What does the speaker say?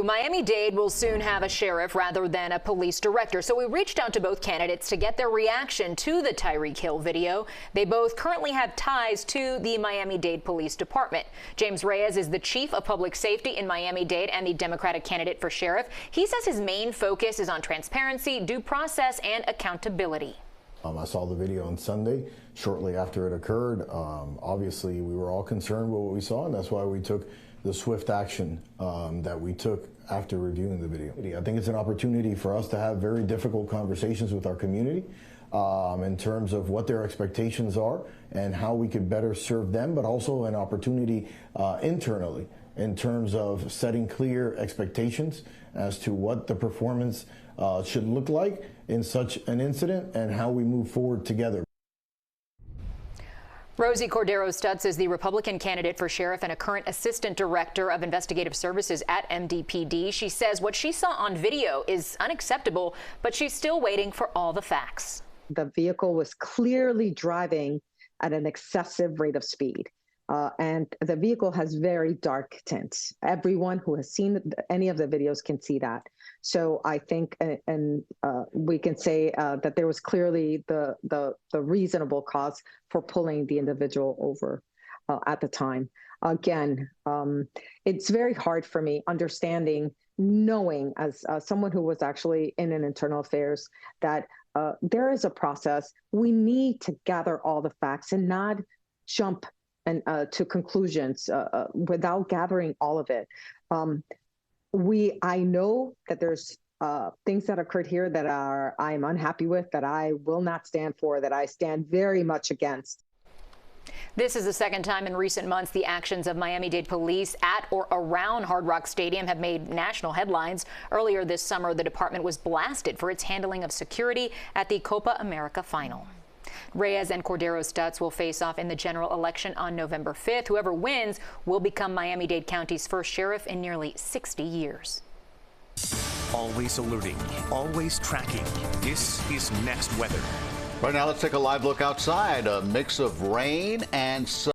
Miami-Dade will soon have a sheriff rather than a police director. So we reached out to both candidates to get their reaction to the Tyreek Hill video. They both currently have ties to the Miami-Dade Police Department. James Reyes is the chief of public safety in Miami-Dade and the Democratic candidate for sheriff. He says his main focus is on transparency, due process, and accountability. I saw the video on Sunday shortly after it occurred. Obviously, we were all concerned with what we saw, and that's why we took the swift action that we took after reviewing the video. I think it's an opportunity for us to have very difficult conversations with our community in terms of what their expectations are and how we could better serve them, but also an opportunity internally in terms of setting clear expectations as to what the performance should look like in such an incident and how we move forward together. Rosie Cordero-Stutz is the Republican candidate for sheriff and a current assistant director of investigative services at MDPD. She says what she saw on video is unacceptable, but she's still waiting for all the facts. The vehicle was clearly driving at an excessive rate of speed. And the vehicle has very dark tints. Everyone who has seen any of the videos can see that. So I think, and we can say that there was clearly the reasonable cause for pulling the individual over at the time. Again, it's very hard for me knowing as someone who was actually in an internal affairs, that there is a process. We need to gather all the facts and not jump to conclusions without gathering all of it. I know that there's things that occurred here that I'm unhappy with, that I will not stand for, that I stand very much against. This is the second time in recent months the actions of Miami-Dade police at or around Hard Rock Stadium have made national headlines. Earlier this summer, the department was blasted for its handling of security at the Copa America final. Reyes and Cordero-Stutz will face off in the general election on November 5th. Whoever wins will become Miami-Dade County's first sheriff in nearly 60 years. Always alerting, always tracking. This is Next Weather. Right now, let's take a live look outside. A mix of rain and sun.